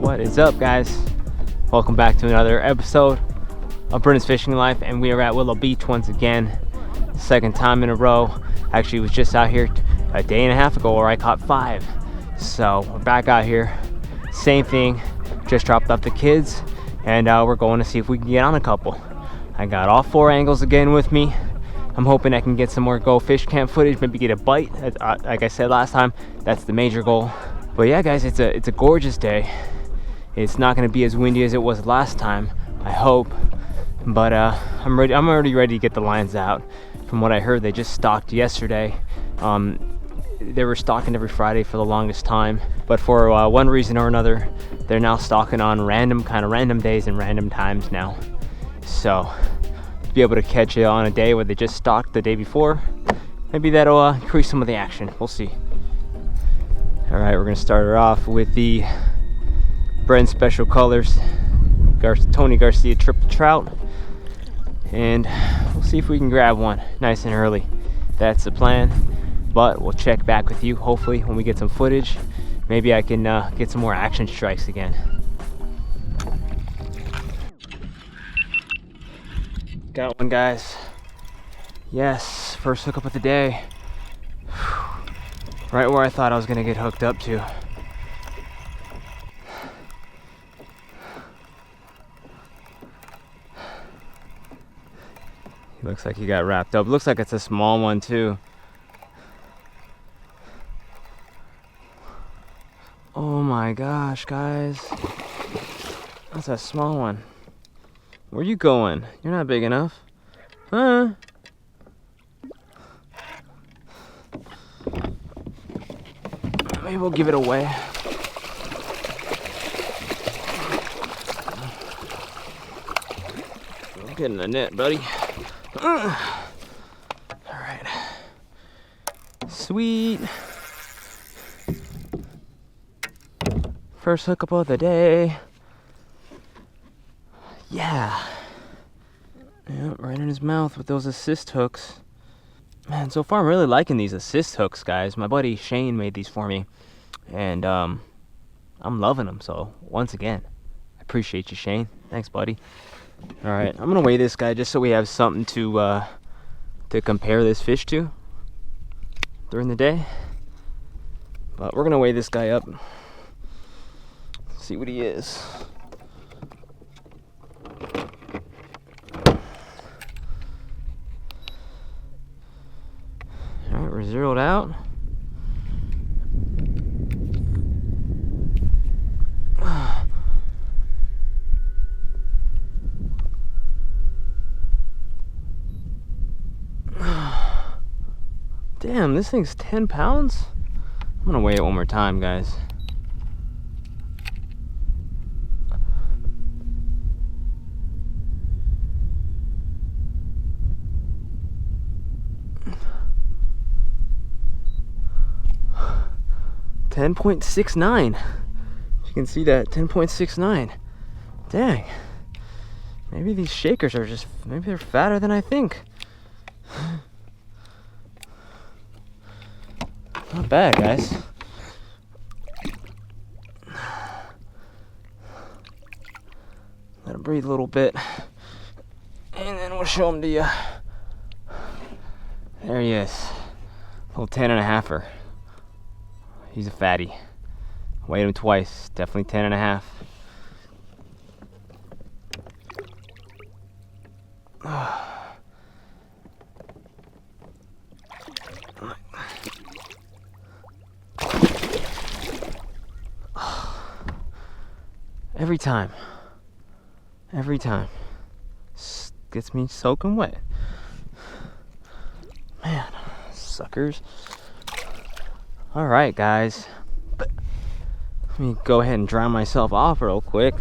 What is up, guys? Welcome back to another episode of Brens Fishing Life, and we are at Willow Beach once again. Second time in a row. Actually, was just out here a day and a half ago where I caught 5. So we're back out here. Same thing. Just dropped off the kids, and we're going to see if we can get on a couple. I got all 4 angles again with me. I'm hoping I can get some more GOFish camp footage, maybe get a bite. Like I said last time, that's the major goal. But yeah, guys, it's a gorgeous day. It's not going to be as windy as it was last time, I hope. But I'm ready. I'm already ready to get the lines out. From what I heard, they just stocked yesterday. They were stocking every Friday for the longest time, but for one reason or another, they're now stocking on random days and random times now. So to be able to catch it on a day where they just stocked the day before, maybe that'll increase some of the action. We'll see. All right, we're gonna start her off with the Brens Special Colors Tony Garcia Triple Trout, and we'll see if we can grab one nice and early. That's the plan, but we'll check back with you hopefully when we get some footage. Maybe I can get some more action strikes again. Got one, guys. Yes, first hookup of the day. Right where I thought I was gonna get hooked up to. Looks like he got wrapped up. Looks like it's a small one too. Oh my gosh, guys. That's a small one. Where you going? You're not big enough. Huh? Maybe we'll give it away. Get in the net, buddy. All right. Sweet. First hookup of the day. Yeah. Yep, right in his mouth with those assist hooks. Man, so far I'm really liking these assist hooks, guys. My buddy Shane made these for me, and I'm loving them. So once again, I appreciate you, Shane. Thanks, buddy. All right, I'm gonna weigh this guy just so we have something to compare this fish to during the day. But we're gonna weigh this guy up, see what he is. All right, we're zeroed out. Damn, this thing's 10 pounds? I'm gonna weigh it one more time, guys. $10.69. You can see that, 10.69. Dang. Maybe these shakers are just, maybe they're fatter than I think. Not bad, guys. Let him breathe a little bit, and then we'll show him to you. There he is, little 10.5-er. He's a fatty. Weighed him twice, definitely 10.5. Every time. Gets me soaking wet. Man, suckers. All right, guys. Let me go ahead and dry myself off real quick.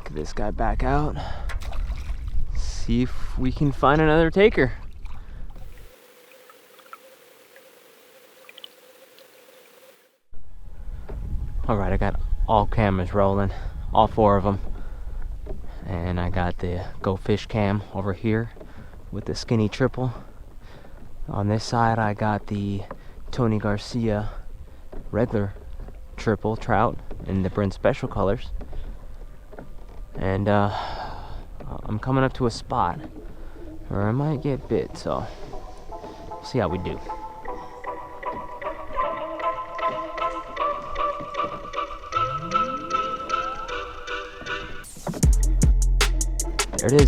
Get this guy back out. See if we can find another taker. All right, I got all cameras rolling, all 4 of them. And I got the GOFish cam over here with the skinny triple. On this side, I got the Tony Garcia regular triple trout in the Brens special colors. And I'm coming up to a spot where I might get bit, so see how we do.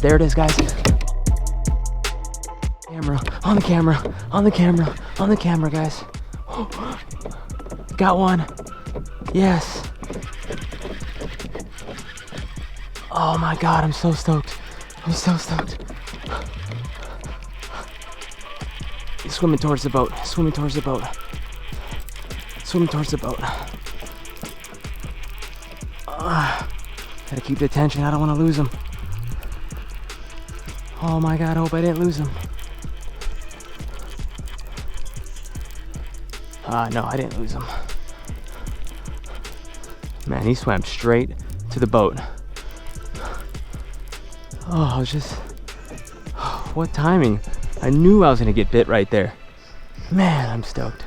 There it is, guys. On the camera, guys. Got one. Yes. Oh my God, I'm so stoked. He's swimming towards the boat. Gotta keep the attention, I don't want to lose him. Oh my God, I hope I didn't lose him. No, I didn't lose him. Man, he swam straight to the boat. Oh, what timing. I knew I was gonna get bit right there. Man, I'm stoked.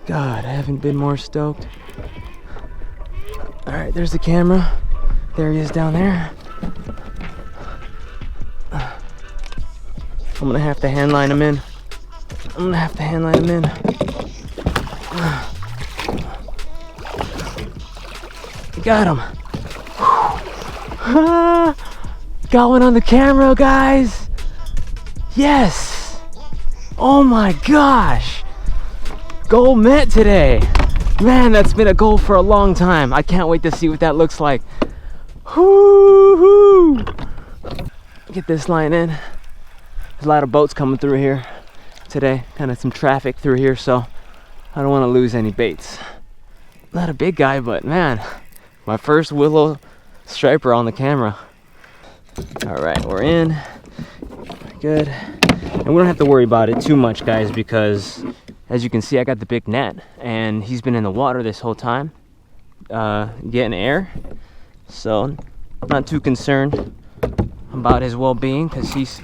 God, I haven't been more stoked. All right, there's the camera. There he is down there. I'm gonna have to hand line him in. Got him. Got one on the camera, guys. Yes. Oh my gosh. Goal met today. Man, that's been a goal for a long time. I can't wait to see what that looks like. Woo-hoo! Get this line in. There's a lot of boats coming through here today. Kind of some traffic through here, so I don't want to lose any baits. Not a big guy, but man, my first Willow striper on the camera. All right, we're in. Good. And we don't have to worry about it too much, guys, because as you can see, I got the big net, and he's been in the water this whole time, getting air. So, not too concerned about his well-being, because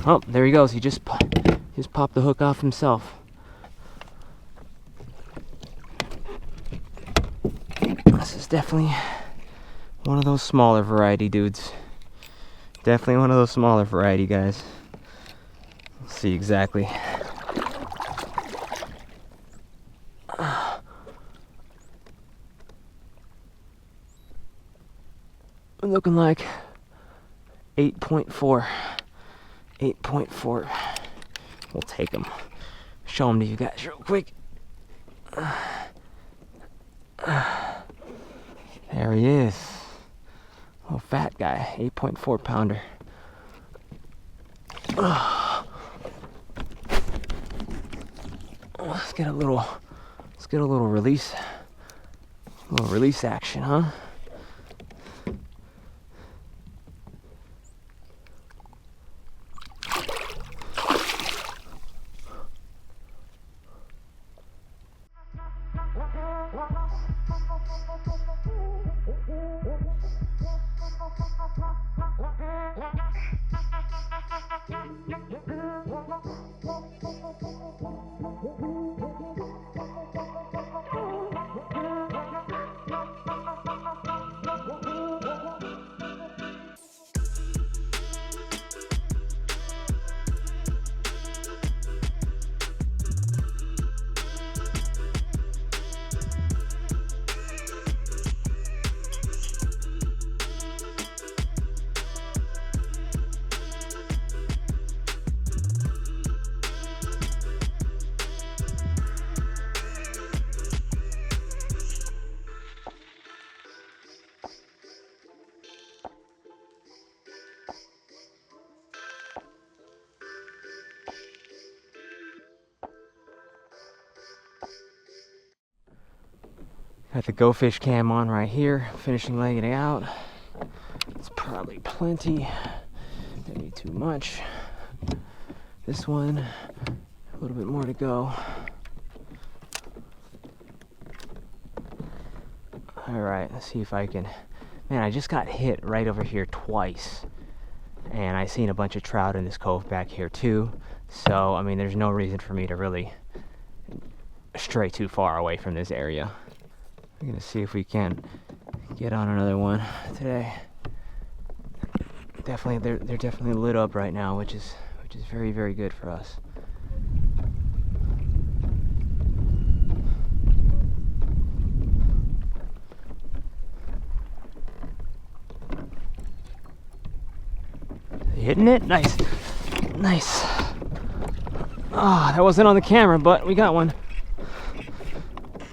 oh, there he goes. He just popped the hook off himself. This is definitely one of those smaller variety dudes. Definitely one of those smaller variety guys. Let's see exactly. Looking like 8.4. 8.4. We'll take him. Show him to you guys real quick. There he is. Little fat guy. 8.4 pounder. Let's get a little release. A little release action, huh? Got the GOFish cam on right here, finishing laying it out. It's probably plenty, maybe too much. This one, a little bit more to go. All right, let's see if I can. Man, I just got hit right over here twice, and I seen a bunch of trout in this cove back here too. So, I mean, there's no reason for me to really stray too far away from this area. We're gonna see if we can get on another one today. Definitely, they're definitely lit up right now, which is very, very good for us. Hitting it? Nice. Nice. Ah, that wasn't on the camera, but we got one.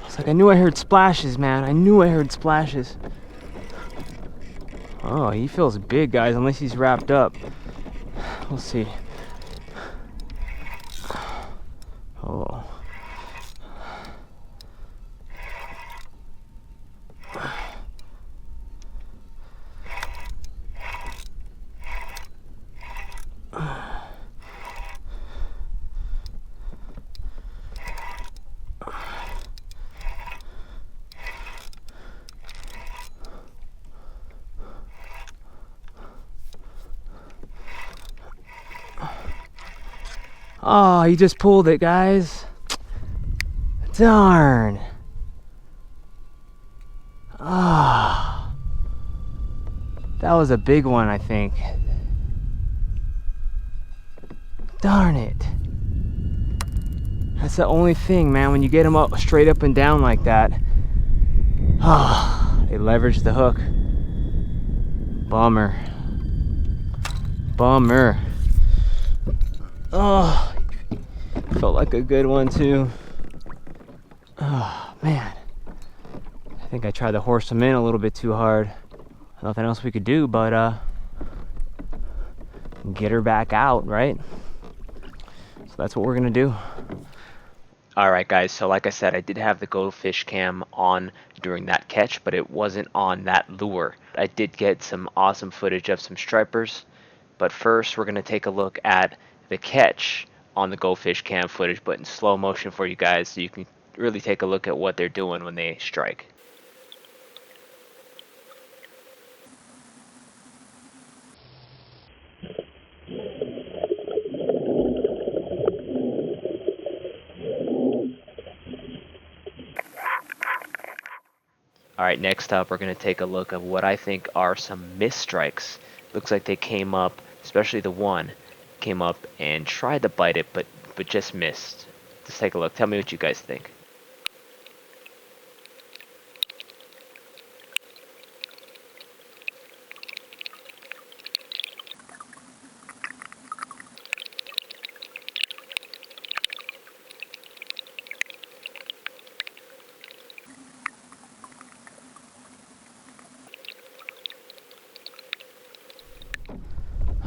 It's like I knew I heard splashes, man. I knew I heard splashes. Oh, he feels big, guys, unless he's wrapped up. We'll see. Oh. Oh, he just pulled it, guys. Darn. Ah. That was a big one, I think. Darn it. That's the only thing, man, when you get them up straight up and down like that. Ah, they leveraged the hook. Bummer. Bummer. Oh, felt like a good one too. Oh man, I think I tried to horse them in a little bit too hard. Nothing else we could do but get her back out, right? So that's what we're gonna do. Alright guys, so like I said, I did have the GOFish cam on during that catch, but it wasn't on that lure. I did get some awesome footage of some stripers, but first we're gonna take a look at the catch on the GOFish cam footage, but in slow motion for you guys, so you can really take a look at what they're doing when they strike. Alright, next up we're going to take a look at what I think are some missed strikes. Looks like they came up, especially the one, came up and tried to bite it, but just missed. Let's take a look. Tell me what you guys think.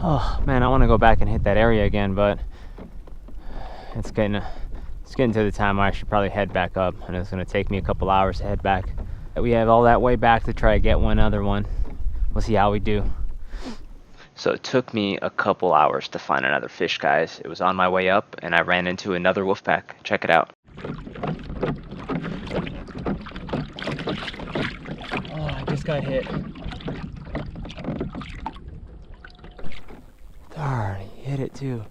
Oh man, I want to go back and hit that area again, but it's getting to the time where I should probably head back up, and it's going to take me a couple hours to head back. We have all that way back to try to get one other one. We'll see how we do. So it took me a couple hours to find another fish, guys. It was on my way up, and I ran into another wolf pack. Check it out. Oh, I just got hit. Darn, he hit it too.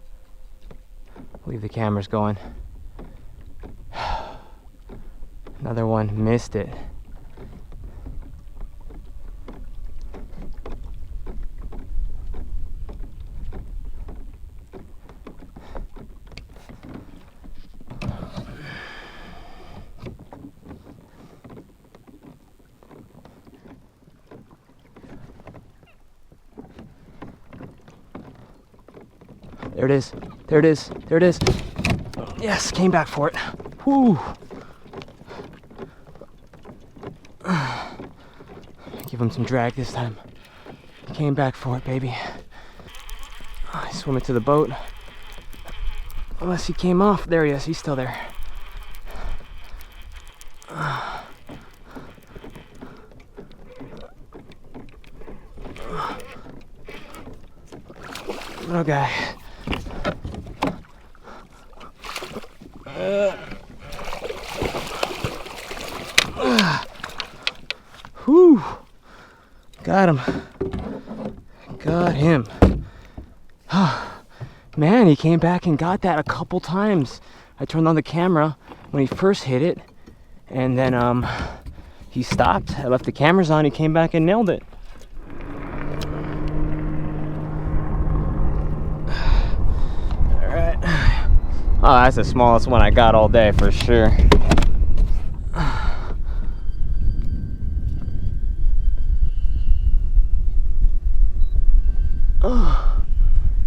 Leave the cameras going. Another one, missed it. There it is. There it is. There it is. Yes, came back for it. Whew. Give him some drag this time. Came back for it, baby. I swim it to the boat. Unless he came off. There he is. He's still there. Okay. Whew. Got him. Got him. Man, he came back and got that a couple times. I turned on the camera when he first hit it, and then he stopped. I left the cameras on. He came back and nailed it. All right. Oh, that's the smallest one I got all day for sure.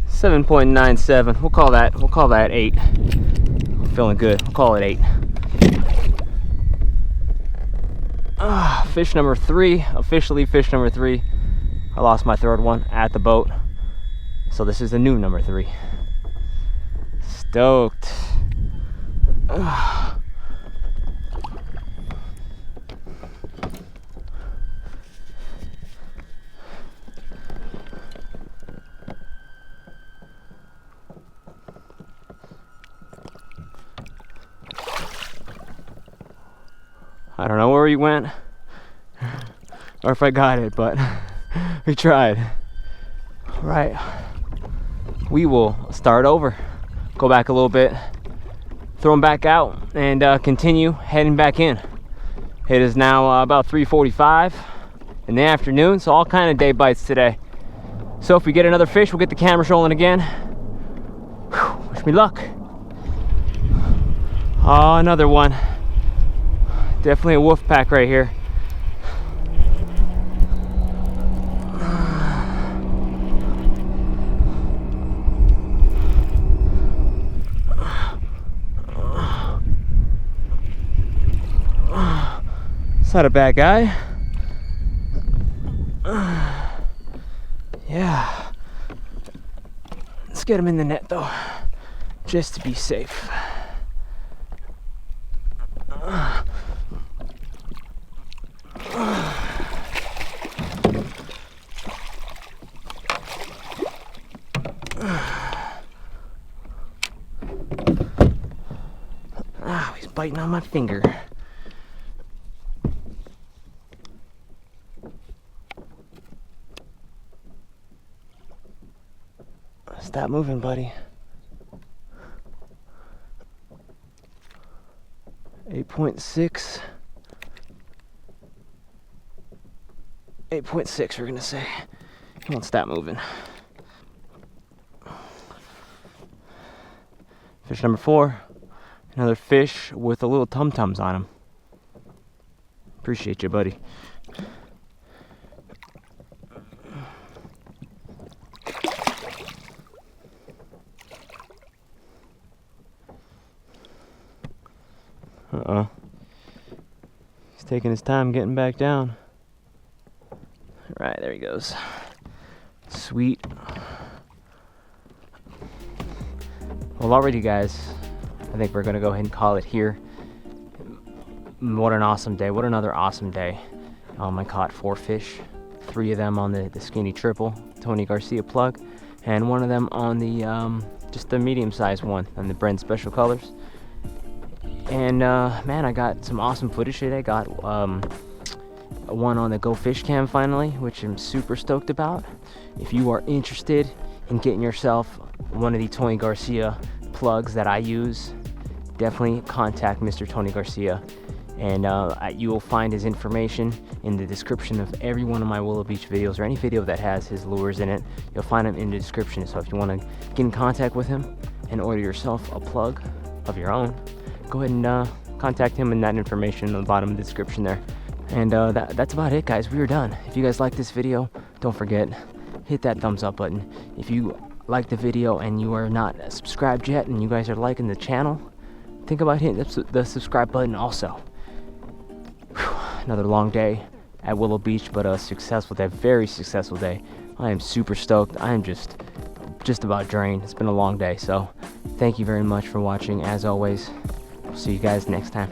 7.97. We'll call that 8. I'm feeling good. We'll call it 8. Fish number 3, officially fish number 3. I lost my third one at the boat, so this is the new number 3. Stoked. I don't know where he went or if I got it, but we tried. All right, we will start over, go back a little bit, throw them back out, and continue heading back in. It is now about 3:45 in the afternoon, so all kind of day bites today. So if we get another fish, we'll get the cameras rolling again. Whew, wish me luck. Oh, another one. Definitely a wolf pack right here. It's not a bad guy. Yeah. Let's get him in the net though, just to be safe. He's biting on my finger. Stop moving, buddy. 8.6. 8.6, we're gonna say. He won't stop moving. Fish number 4. Another fish with a little tum-tums on him. Appreciate you, buddy. Uh-oh. He's taking his time getting back down. All right, there he goes. Sweet. Well, already, guys, I think we're gonna go ahead and call it here. What an awesome day. What another awesome day. I caught 4 fish. 3 of them on the skinny triple, Tony Garcia plug, and 1 of them on the just the medium-sized one on the Brens special colors. And man, I got some awesome footage today. I got one on the GOFish cam finally, which I'm super stoked about. If you are interested in getting yourself one of the Tony Garcia plugs that I use, definitely contact Mr. Tony Garcia, and you will find his information in the description of every one of my Willow Beach videos, or any video that has his lures in it. You'll find him in the description. So if you want to get in contact with him and order yourself a plug of your own, go ahead and contact him, in that information on the bottom of the description there. And that's about it, guys. We are done. If you guys like this video, don't forget, hit that thumbs up button. If you like the video and you are not subscribed yet and you guys are liking the channel, think about hitting the subscribe button also. Whew, another long day at Willow Beach, but a successful day, very successful day. I am super stoked. I am just about drained. It's been a long day, so thank you very much for watching. As always, see you guys next time.